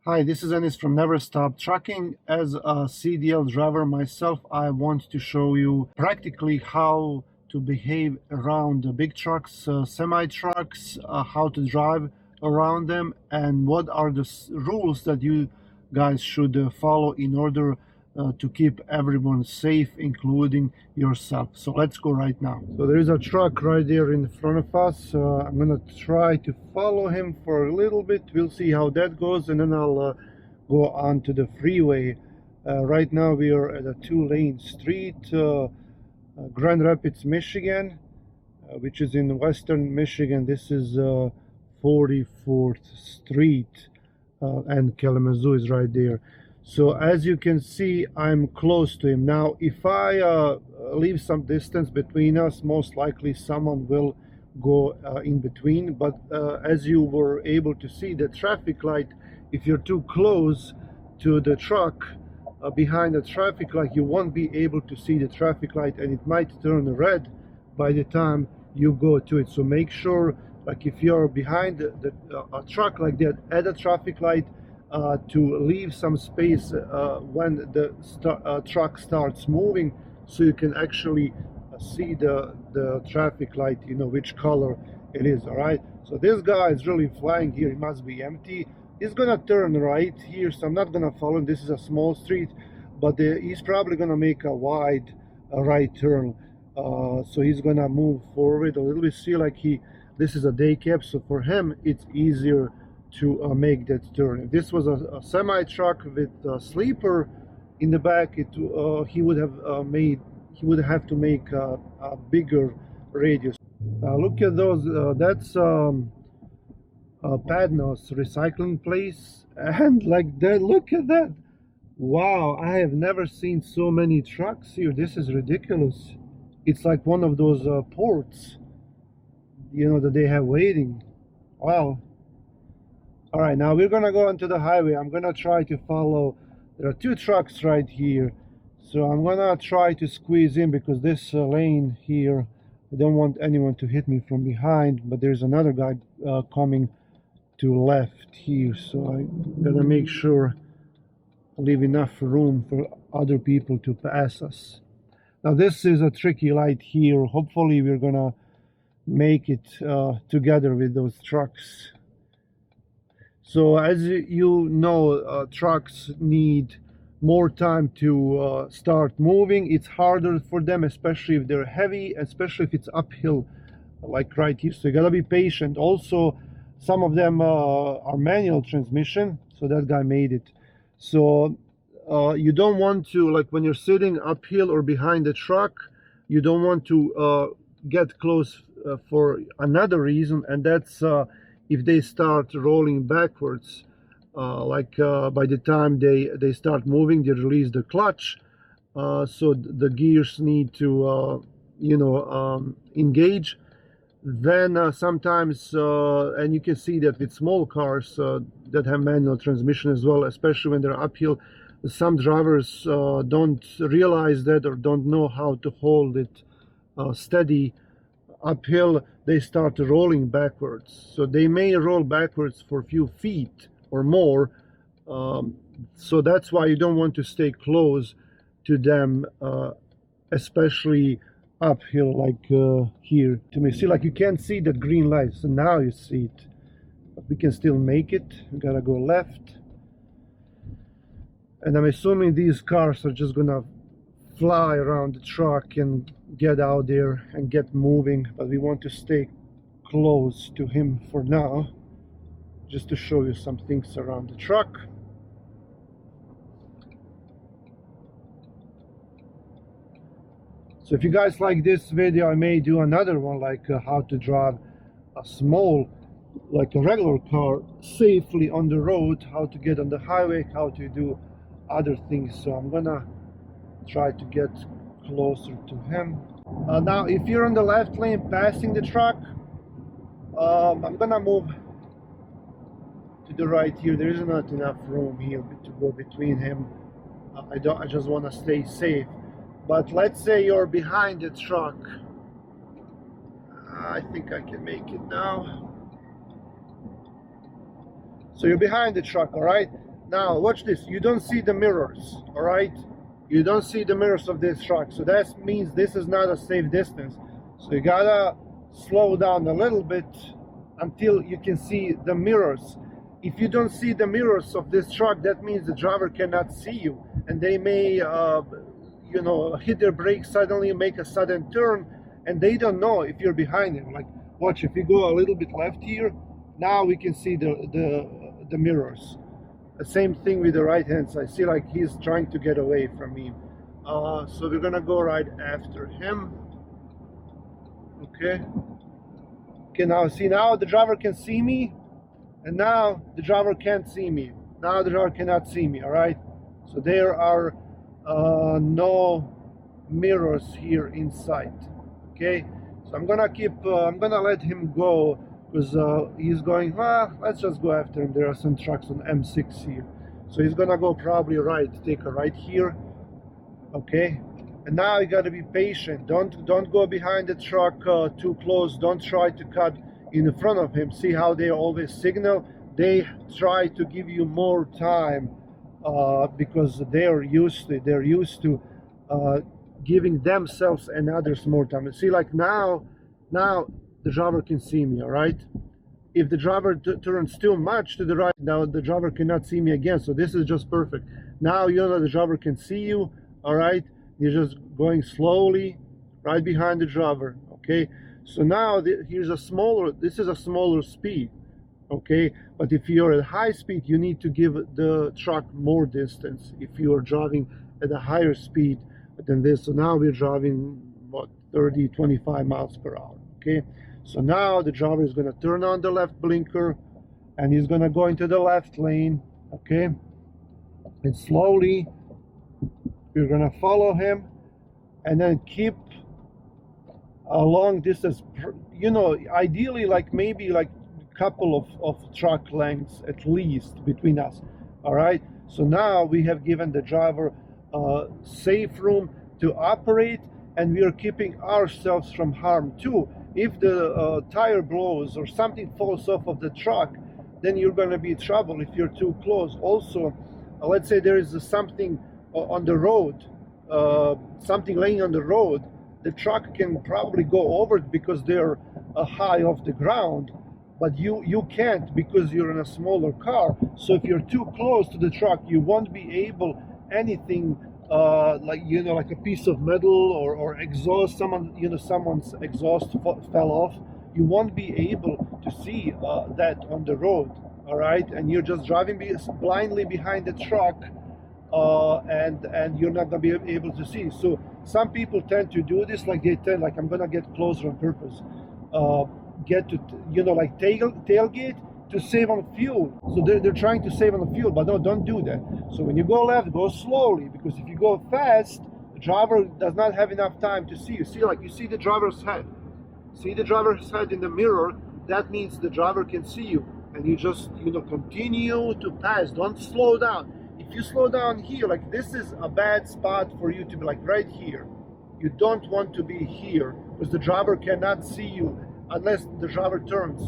Hi, this is Enis from Never Stop Trucking. As a CDL driver myself, I want to show you practically how to behave around the big trucks, semi-trucks, how to drive around them, and what are the rules that you guys should follow in order to keep everyone safe, including yourself. So let's go right now. So there is a truck right there in front of us. I'm gonna try to follow him for a little bit. We'll see how that goes, and then I'll go on to the freeway. Right now we are at a two-lane street, Grand Rapids, Michigan, which is in western Michigan. This is 44th Street, and Kalamazoo is right there. So as you can see, I'm close to him. Now, if I leave some distance between us, most likely someone will go in between. But as you were able to see, the traffic light, if you're too close to the truck, behind the traffic light, you won't be able to see the traffic light, and it might turn red by the time you go to it. So make sure, like if you're behind a truck like that at a traffic light, to leave some space when the truck starts moving, so you can actually see the traffic light, you know which color it is. All right, so this guy is really flying here. It must be empty. He's gonna turn right here, so I'm not gonna follow him. This is a small street, but he's probably gonna make a wide right turn. So he's gonna move forward a little bit. See, like this is a day cab, so for him it's easier to make that turn. If this was a semi truck with a sleeper in the back, he would have to make a bigger radius. Look at those. That's Padnos recycling place, and like that. Look at that. Wow, I have never seen so many trucks here. This is ridiculous. It's like one of those ports, that they have waiting. Wow. All right, now we're gonna go onto the highway. I'm gonna try to follow. There are two trucks right here, so I'm gonna try to squeeze in because this lane here, I don't want anyone to hit me from behind, but there's another guy coming to left here, so I gotta make sure I leave enough room for other people to pass us. Now this is a tricky light here. Hopefully we're gonna make it together with those trucks. So as you know, trucks need more time to start moving. It's harder for them, especially if they're heavy, especially if it's uphill, like right here. So you gotta be patient. Also, some of them are manual transmission, so that guy made it. So you don't want to, like when you're sitting uphill or behind the truck, you don't want to get close for another reason, and that's if they start rolling backwards, by the time they start moving, they release the clutch, so the gears need to engage. Then sometimes, and you can see that with small cars that have manual transmission as well, especially when they're uphill, some drivers don't realize that or don't know how to hold it steady uphill. They start rolling backwards, so they may roll backwards for a few feet or more. So that's why you don't want to stay close to them, especially uphill, like here. To me, see, like you can't see that green light, so now you see it, but we can still make it. We gotta go left, and I'm assuming these cars are just gonna fly around the truck and get out there and get moving, but we want to stay close to him for now, just to show you some things around the truck. So if you guys like this video, I may do another one, like how to drive a small, like a regular car, safely on the road, how to get on the highway, how to do other things. So I'm gonna try to get closer to him. Now if you're on the left lane passing the truck, I'm gonna move to the right here. There is not enough room here to go between him. I just want to stay safe. But let's say you're behind the truck. I think I can make it now. So you're behind the truck, all right? Now watch this, you don't see the mirrors, all right? You don't see the mirrors of this truck, so that means this is not a safe distance. So you gotta slow down a little bit until you can see the mirrors. If you don't see the mirrors of this truck, that means the driver cannot see you, and they may you know, hit their brakes suddenly, make a sudden turn, and they don't know if you're behind them. Like, watch, if you go a little bit left here, now we can see the mirrors. The same thing with the right hand side. See, like he's trying to get away from me. So we're gonna go right after him. Okay. Okay, now see, now the driver can see me, and now the driver can't see me. Now the driver cannot see me, all right? So there are no mirrors here inside, okay? So I'm gonna let him go, because he's going, well, let's just go after him. There are some trucks on M6 here. So he's gonna go probably right, take a right here, okay? And now you gotta be patient. Don't go behind the truck too close. Don't try to cut in front of him. See how they always signal? They try to give you more time because they're used to giving themselves and others more time. And see, like now the driver can see me, all right? If the driver turns too much to the right, now the driver cannot see me again. So this is just perfect. Now you know the driver can see you, all right? You're just going slowly right behind the driver, okay? So now this is a smaller speed, okay? But if you're at high speed, you need to give the truck more distance if you are driving at a higher speed than this. So now we're driving, what, 30, 25 miles per hour, okay? So now the driver is gonna turn on the left blinker, and he's gonna go into the left lane, okay? And slowly, we're gonna follow him, and then keep a long distance, you know, ideally like maybe like a couple of truck lengths at least between us, all right? So now we have given the driver safe room to operate, and we are keeping ourselves from harm too. If the tire blows or something falls off of the truck, then you're going to be in trouble if you're too close. Also, let's say there is something on the road, something laying on the road, the truck can probably go over it because they're high off the ground, but you can't because you're in a smaller car. So if you're too close to the truck, you won't be able anything like, you know, like a piece of metal or exhaust, someone's exhaust fell off, you won't be able to see that on the road, all right? And you're just driving blindly behind the truck, and you're not gonna be able to see. So some people tend to do this, like they tend, like, I'm gonna get closer on purpose, get to, you know, like tailgate to save on fuel. So they're trying to save on the fuel, but no, don't do that. So when you go left, go slowly, because if you go fast, the driver does not have enough time to see you. See, like, you see the driver's head. See the driver's head in the mirror, that means the driver can see you. And you just, you know, continue to pass, don't slow down. If you slow down here, like, this is a bad spot for you to be, like right here. You don't want to be here because the driver cannot see you unless the driver turns,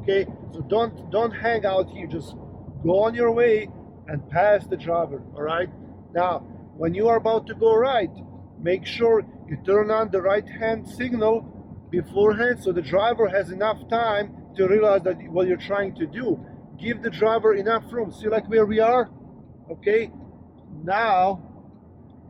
okay? So don't hang out here, just go on your way and pass the driver, all right? Now, when you are about to go right, make sure you turn on the right hand signal beforehand so the driver has enough time to realize that what you're trying to do. Give the driver enough room. See, like where we are, okay? Now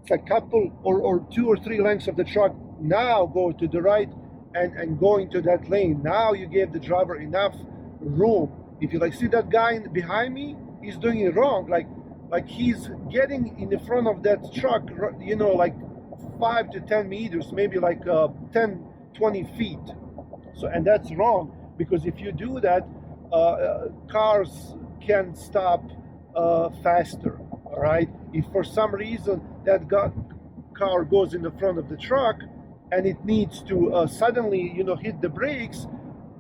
it's a couple or 2 or 3 lengths of the truck. Now go to the right and go into that lane. Now you gave the driver enough room. If you, like, see that guy behind me, he's doing it wrong. Like he's getting in the front of that truck, you know, like 5 to 10 meters, maybe like 10, 20 feet. So, and that's wrong, because if you do that, cars can stop faster, all right? If for some reason that car goes in the front of the truck and it needs to suddenly, you know, hit the brakes,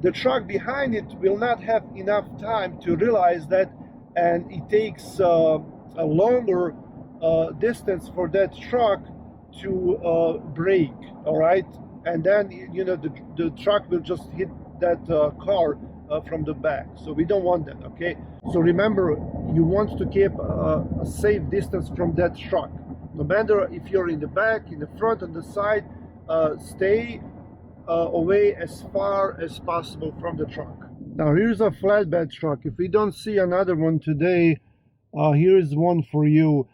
the truck behind it will not have enough time to realize that, and it takes a longer distance for that truck to brake, all right? And then, you know, the truck will just hit that car from the back. So we don't want that, okay? So remember, you want to keep a safe distance from that truck. No matter if you're in the back, in the front, on the side, stay away as far as possible from the truck. Now here's a flatbed truck. If we don't see another one today, here's one for you.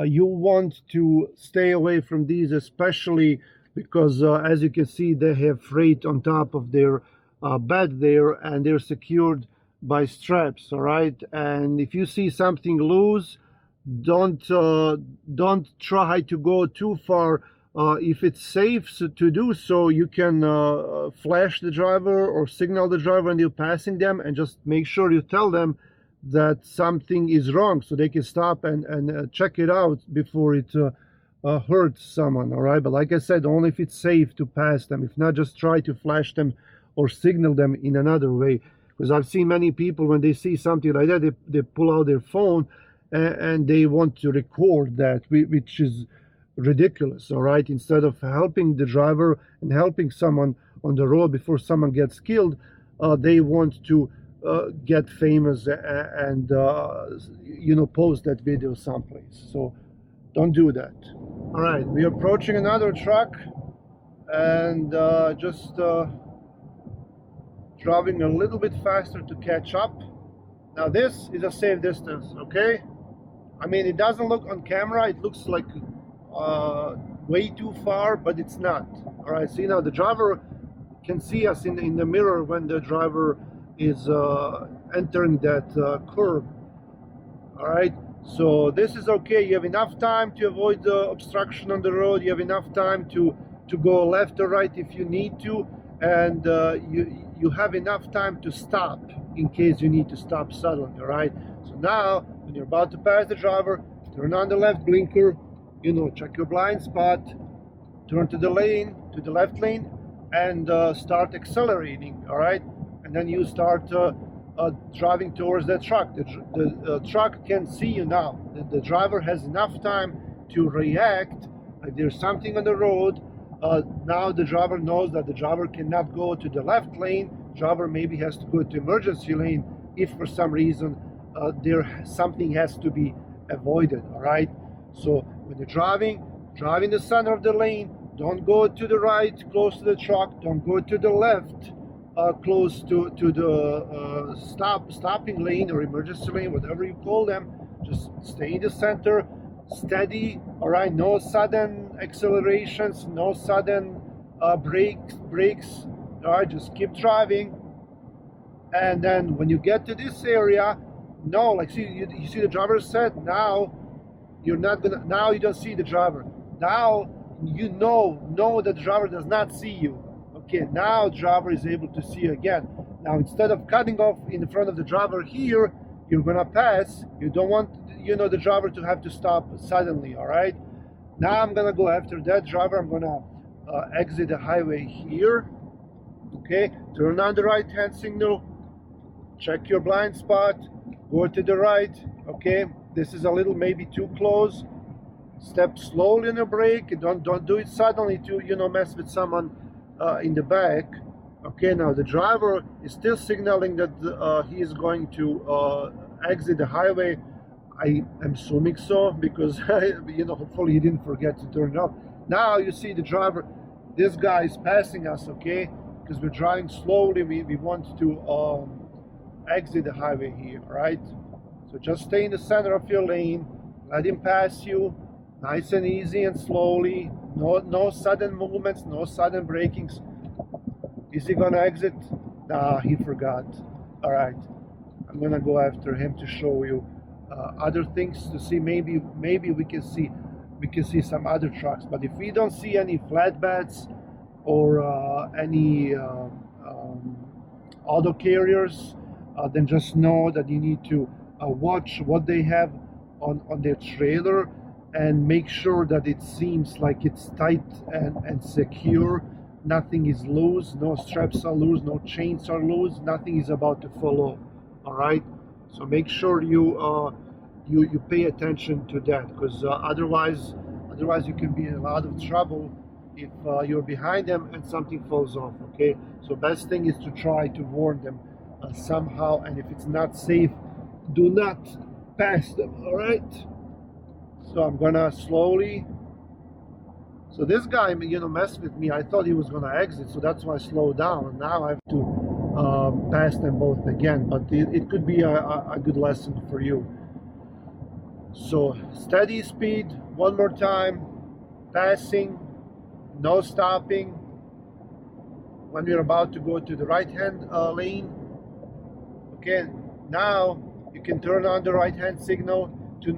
You want to stay away from these, especially because as you can see, they have freight on top of their bed there, and they're secured by straps. All right, and if you see something loose, don't try to go too far. If it's safe to do so, you can flash the driver or signal the driver when you're passing them, and just make sure you tell them that something is wrong so they can stop and check it out before it hurts someone. All right, but like I said, only if it's safe to pass them. If not, just try to flash them or signal them in another way, because I've seen many people, when they see something like that, they pull out their phone and they want to record that, which is ridiculous. All right, instead of helping the driver and helping someone on the road before someone gets killed, they want to get famous and post that video someplace. So don't do that. All right, we're approaching another truck, and just driving a little bit faster to catch up. Now this is a safe distance, okay? I mean, it doesn't look on camera, it looks like way too far, but it's not. All right, see, now the driver can see us in the mirror when the driver is entering that curb. All right, so this is okay. You have enough time to avoid the obstruction on the road. You have enough time to go left or right if you need to, and you have enough time to stop in case you need to stop suddenly. All right, so now when you're about to pass the driver, turn on the left blinker, check your blind spot, turn to the left lane, and start accelerating. All right, and then you start driving towards that truck. The truck can see you now. The driver has enough time to react. Like there's something on the road. Now the driver knows that the driver cannot go to the left lane. Driver maybe has to go to emergency lane if for some reason something has to be avoided. All right, so when you're driving, drive in the center of the lane. Don't go to the right close to the truck. Don't go to the left close to the stopping lane or emergency lane, whatever you call them. Just stay in the center, steady. All right, no sudden accelerations, no sudden brakes. All right, just keep driving. And then when you get to this area, you see the driver said, now you're not gonna, now you don't see the driver. Now you know that the driver does not see you. Okay, now driver is able to see you again. Now instead of cutting off in front of the driver here, you're gonna pass. You don't want the driver to have to stop suddenly. All right, now I'm gonna go after that driver. I'm gonna exit the highway here. Okay, turn on the right hand signal, check your blind spot, go to the right. Okay, this is a little maybe too close. Step slowly on the brake. Don't do it suddenly to mess with someone in the back. Okay, now the driver is still signaling that he is going to exit the highway. I am assuming so, because hopefully he didn't forget to turn it off. Now you see the driver, this guy is passing us, okay, because we're driving slowly. We want to exit the highway here. Right, so just stay in the center of your lane, let him pass you, nice and easy and slowly. No sudden movements, no sudden brakings. Is he gonna exit? Nah, he forgot. All right, I'm gonna go after him to show you other things, to see maybe we can see some other trucks. But if we don't see any flatbeds or any auto carriers, then just know that you need to watch what they have on their trailer, and make sure that it seems like it's tight and secure. Nothing is loose, no straps are loose, no chains are loose, nothing is about to fall off. All right, so make sure you pay attention to that, because otherwise you can be in a lot of trouble if you're behind them and something falls off. Okay, so best thing is to try to warn them somehow, and if it's not safe, do not pass them. All right, so I'm gonna slowly. So this guy, messed with me. I thought he was gonna exit, so that's why I slowed down. And now I have to pass them both again, but it could be a good lesson for you. So steady speed, one more time, passing, no stopping. When you're about to go to the right-hand lane, okay, now you can turn on the right-hand signal to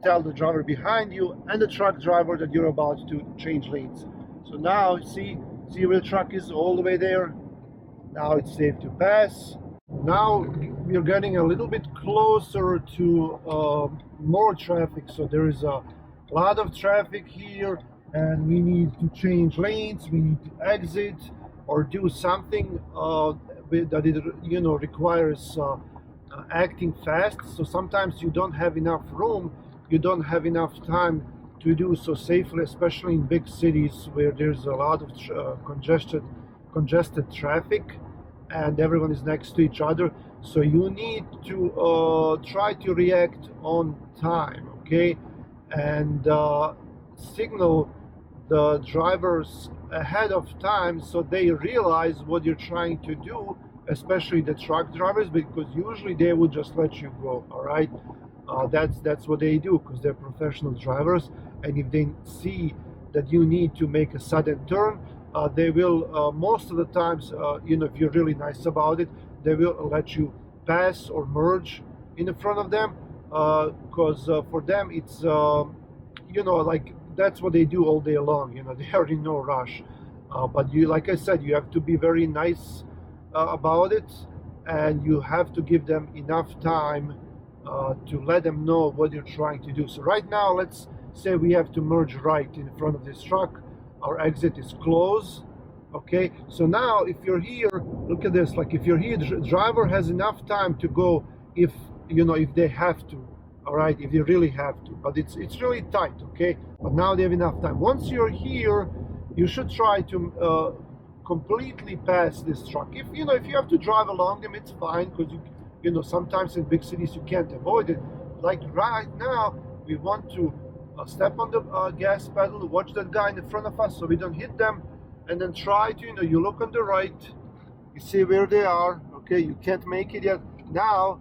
tell the driver behind you and the truck driver that you're about to change lanes. So now, see where the truck is all the way there. Now it's safe to pass. Now we're getting a little bit closer to more traffic. So there is a lot of traffic here, and we need to change lanes. We need to exit or do something that it requires acting fast. So sometimes you don't have enough room, you don't have enough time to do so safely, especially in big cities where there's a lot of congested traffic and everyone is next to each other. So you need to try to react on time, okay, and signal the drivers ahead of time so they realize what you're trying to do, especially the truck drivers, because usually they will just let you go. All right, that's what they do because they're professional drivers, and if they see that you need to make a sudden turn, they will most of the times, if you're really nice about it, they will let you pass or merge in the front of them, because for them it's like that's what they do all day long. They are in no rush, but you, like I said, you have to be very nice about it, and you have to give them enough time to let them know what you're trying to do. So right now, let's say we have to merge right in front of this truck. Our exit is closed. Okay, so now if you're here, look at this. Like if you're here, the driver has enough time to go if they have to. All right, if they really have to, but it's really tight. Okay, but now they have enough time. Once you're here, you should try to completely pass this truck. If you have to drive along them, it's fine, because sometimes in big cities you can't avoid it. Like right now, we want to step on the gas pedal, watch that guy in the front of us so we don't hit them, and then try to you look on the right, you see where they are. Okay, you can't make it yet. Now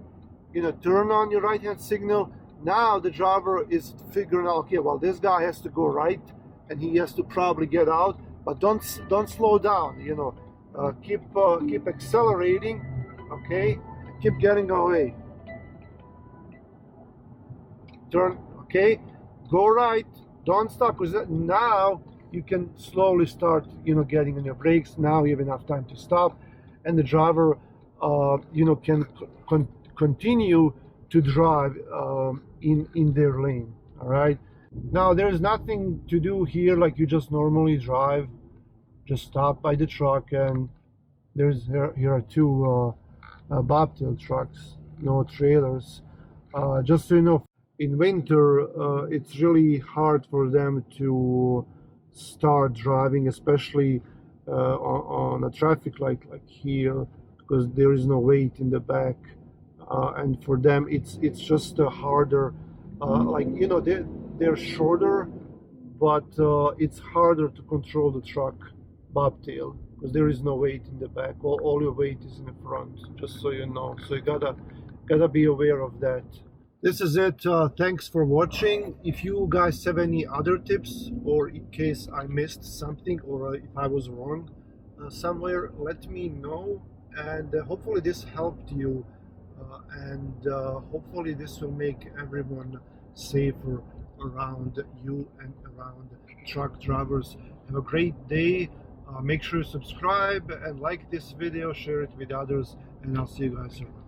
turn on your right hand signal. Now the driver is figuring out, okay, well, this guy has to go right and he has to probably get out, but don't slow down. Keep accelerating. Okay, keep getting away. Turn. Okay, go right, don't stop, because now you can slowly start getting on your brakes. Now you have enough time to stop, and the driver can continue to drive in their lane. All right, now there's nothing to do here like you just normally drive. Just stop by the truck, and here are two bobtail trucks, no trailers. Just so you know, in winter it's really hard for them to start driving, especially on a traffic light like here, because there is no weight in the back, and for them it's just harder. They're shorter, but it's harder to control the truck bobtail because there is no weight in the back. All your weight is in the front, just so you know. So you gotta be aware of that. This is it. Thanks for watching. If you guys have any other tips, or in case I missed something, or if I was wrong somewhere, let me know, and hopefully this helped you, and hopefully this will make everyone safer around you and around truck drivers. Have a great day. Make sure you subscribe and like this video, share it with others, and I'll see you guys around.